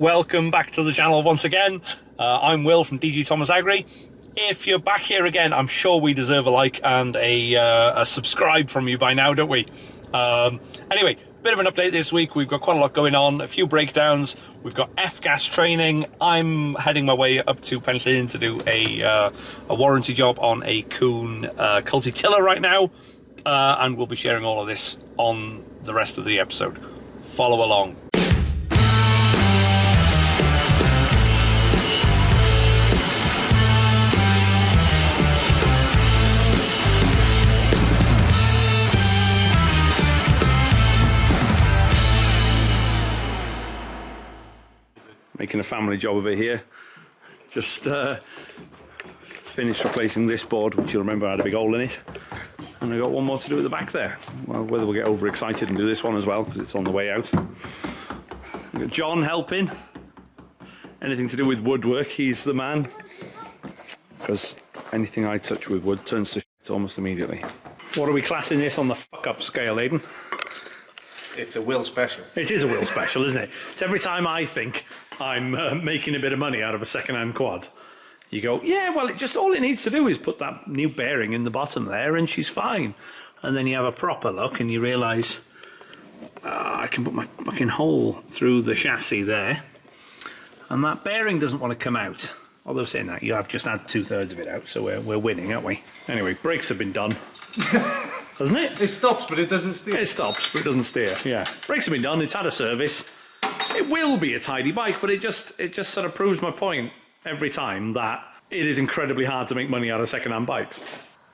Welcome back to the channel once again. I'm Will from DG Thomas Agri. If you're back here again, I'm sure we deserve a like and a subscribe from you by now, don't we? Anyway, bit of an update this week. We've got quite a lot going on, a few breakdowns. We've got F-gas training. I'm heading my way up to Penllyn to do a warranty job on a Kuhn culti-tiller right now. And we'll be sharing all of this on the rest of the episode. Follow along. Making a family job of it here. Just finished replacing this board, which you'll remember had a big hole in it. And I got one more to do at the back there. Well, whether we'll get overexcited and do this one as well, because it's on the way out. We've got John helping. Anything to do with woodwork, he's the man. Because anything I touch with wood turns to shit almost immediately. What are we classing this on the fuck-up scale, Aiden? It's a Will special. It is a Will special, isn't it? It's every time I think I'm making a bit of money out of a second-hand quad, you go, yeah, well, all it needs to do is put that new bearing in the bottom there and she's fine. And then you have a proper look and you realise, I can put my fucking hole through the chassis there and that bearing doesn't want to come out. Although saying that, you have just had 2/3 of it out, so we're winning, aren't we? Anyway, brakes have been done. Hasn't it? It stops, but it doesn't steer. It stops, but it doesn't steer. Yeah, brakes have been done. It's had a service. It will be a tidy bike, but it just sort of proves my point every time that it is incredibly hard to make money out of second-hand bikes.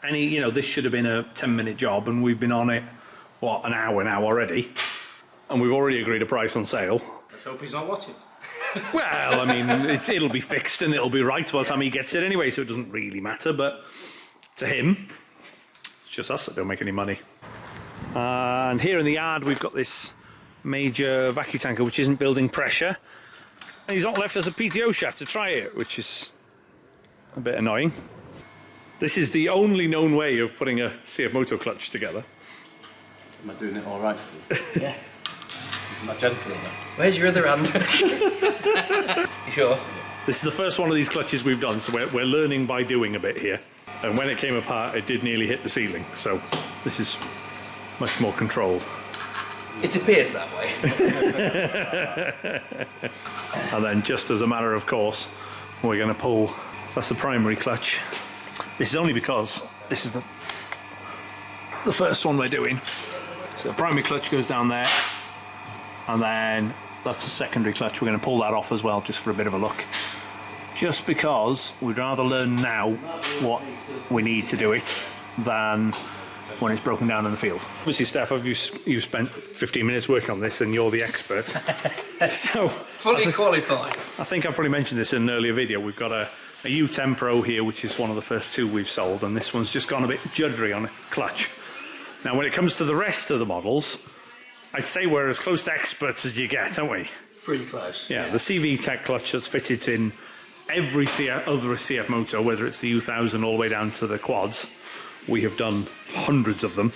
This should have been a 10-minute job, and we've been on it an hour now already, and we've already agreed a price on sale. Let's hope he's not watching. Well, I mean, it'll be fixed and it'll be right by the time he gets it anyway, so it doesn't really matter. But to him, it's just us that don't make any money. And here in the yard, we've got this major vacuum tanker which isn't building pressure, and he's not left us a PTO shaft to try it, which is a bit annoying. This is the only known way of putting a CF Moto clutch together. Am I doing it all right for you? Yeah. Am I gentle enough? Where's your other hand? You sure? This is the first one of these clutches we've done, so we're learning by doing a bit here. And when it came apart, it did nearly hit the ceiling, so this is much more controlled. It appears that way. And then, just as a matter of course, we're going to pull. That's the primary clutch. This is only because this is the first one we're doing. So the primary clutch goes down there, and then that's the secondary clutch. We're going to pull that off as well, just for a bit of a look. Just because we'd rather learn now what we need to do it than when it's broken down in the field. Obviously, Steph, you've spent 15 minutes working on this and you're the expert. So Fully qualified. I think I've probably mentioned this in an earlier video. We've got a U10 Pro here, which is one of the first two we've sold, and this one's just gone a bit juddery on a clutch. Now, when it comes to the rest of the models, I'd say we're as close to experts as you get, aren't we? Pretty close. Yeah, the CV Tech clutch that's fitted in every other CF Moto, whether it's the U1000 all the way down to the quads. We have done hundreds of them,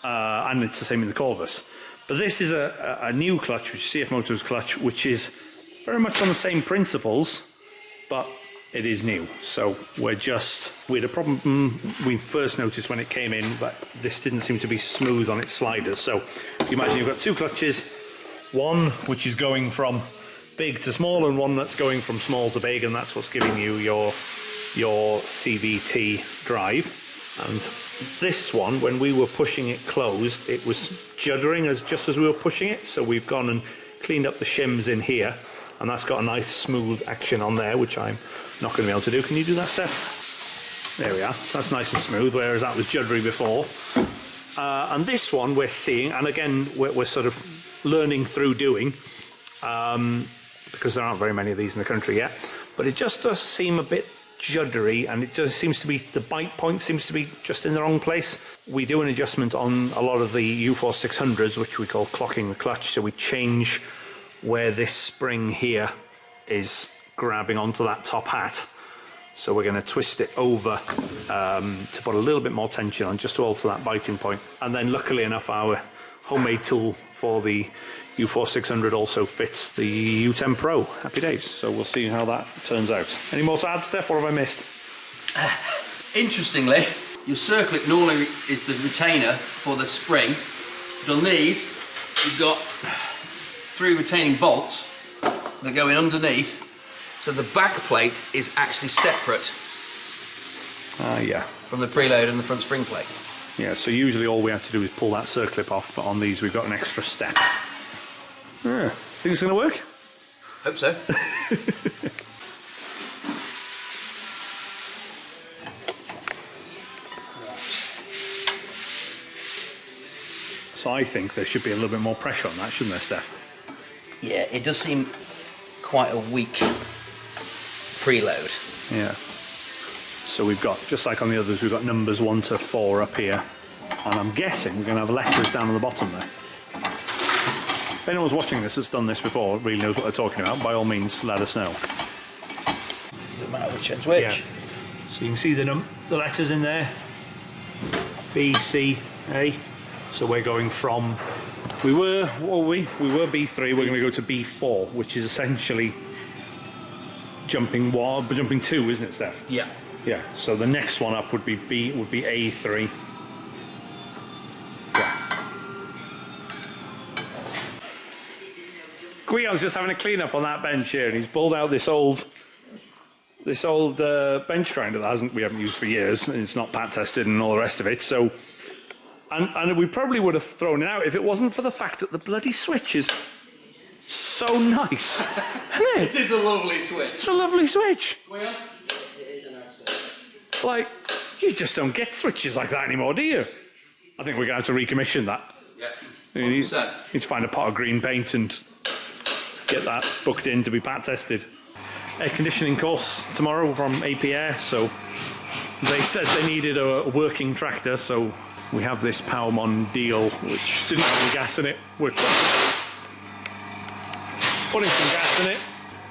and it's the same in the Corvus. But this is a new clutch, which is CF Moto's clutch, which is very much on the same principles, but it is new. So we had a problem we first noticed when it came in, but this didn't seem to be smooth on its sliders. So you imagine you've got two clutches, one which is going from big to small and one that's going from small to big, and that's what's giving you your CVT drive. And this one, when we were pushing it closed, it was juddering just as we were pushing it. So we've gone and cleaned up the shims in here, and that's got a nice smooth action on there, which I'm not going to be able to do. Can you do that, Steph? There we are. That's nice and smooth, whereas that was juddery before. And this one we're seeing, and again, we're sort of learning through doing, because there aren't very many of these in the country yet, but it just does seem a bit juddery, and it just seems to be, the bite point seems to be just in the wrong place. We do an adjustment on a lot of the U4 600s, which we call clocking the clutch, so we change where this spring here is grabbing onto that top hat. So we're going to twist it over to put a little bit more tension on, just to alter that biting point. And then luckily enough, our homemade tool for the U4 600 also fits the U10 Pro. Happy days. So we'll see how that turns out. Any more to add, Steph? What have I missed? Interestingly, your circlip normally is the retainer for the spring, but on these you've got 3 retaining bolts that go in underneath, so the back plate is actually separate Yeah. from the preload and the front spring plate. Yeah, so usually all we have to do is pull that circlip off, but on these we've got an extra step. Yeah. Think it's going to work? Hope so. So I think there should be a little bit more pressure on that, shouldn't there, Steph? Yeah, it does seem quite a weak preload. Yeah. So we've got, just like on the others, we've got numbers 1 to 4 up here. And I'm guessing we're going to have letters down on the bottom there. If anyone's watching this that's done this before, really knows what they're talking about, by all means, let us know. Doesn't matter which one's which. Yeah. So you can see the letters in there. B, C, A. So we're going from, we were B3, we're going to go to B4, which is essentially jumping 2, isn't it, Steph? Yeah. Yeah, so the next one up would be A3. Yeah. Guillaume's just having a clean up on that bench here, and he's pulled out this old bench grinder that we haven't used for years, and it's not pat tested and all the rest of it. So, and we probably would have thrown it out if it wasn't for the fact that the bloody switch is so nice, isn't it? It is a lovely switch. It's a lovely switch. Well, it is a nice switch. Like, you just don't get switches like that anymore, do you? I think we're going to have to recommission that. Yeah. You need to find a pot of green paint and get that booked in to be pat tested. Air conditioning course tomorrow from AP Air, so they said they needed a working tractor, so we have this Powermon deal which didn't have any gas in it. We're putting some gas in it,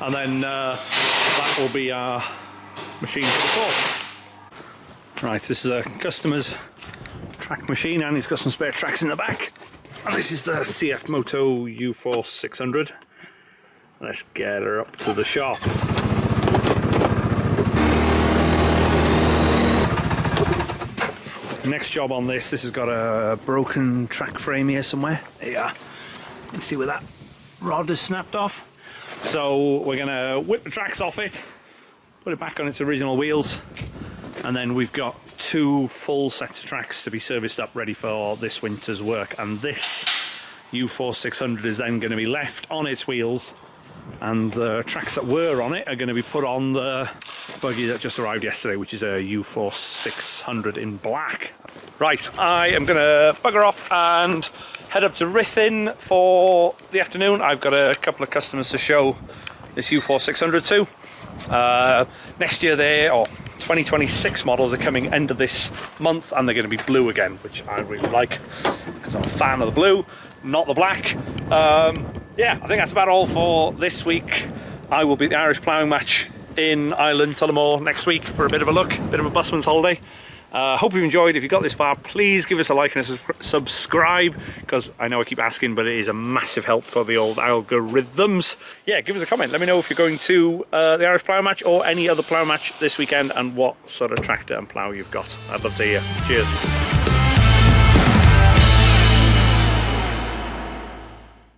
and then that will be our machine for the course. Right, this is a customer's track machine, and he's got some spare tracks in the back. And this is the CF Moto U4 600. Let's get her up to the shop. Next job on this has got a broken track frame here somewhere. There you are. You can see where that rod is snapped off. So we're going to whip the tracks off it, put it back on its original wheels, and then we've got 2 full sets of tracks to be serviced up ready for this winter's work. And this U4 600 is then going to be left on its wheels, and the tracks that were on it are going to be put on the buggy that just arrived yesterday, which is a U4 600 in black. Right, I am going to bugger off and head up to Rithin for the afternoon. I've got a couple of customers to show this U4 600 to. Next year, 2026 models are coming end of this month, and they're going to be blue again, which I really like because I'm a fan of the blue, not the black. Yeah, I think that's about all for this week. I will be at the Irish Ploughing match in Ireland, Tullamore, next week for a bit of a look, bit of a busman's holiday. Hope you've enjoyed. If you got this far, please give us a like and a subscribe, because I know I keep asking, but it is a massive help for the old algorithms. Yeah, give us a comment. Let me know if you're going to the Irish Plough match or any other plough match this weekend, and what sort of tractor and plough you've got. I'd love to hear. Cheers.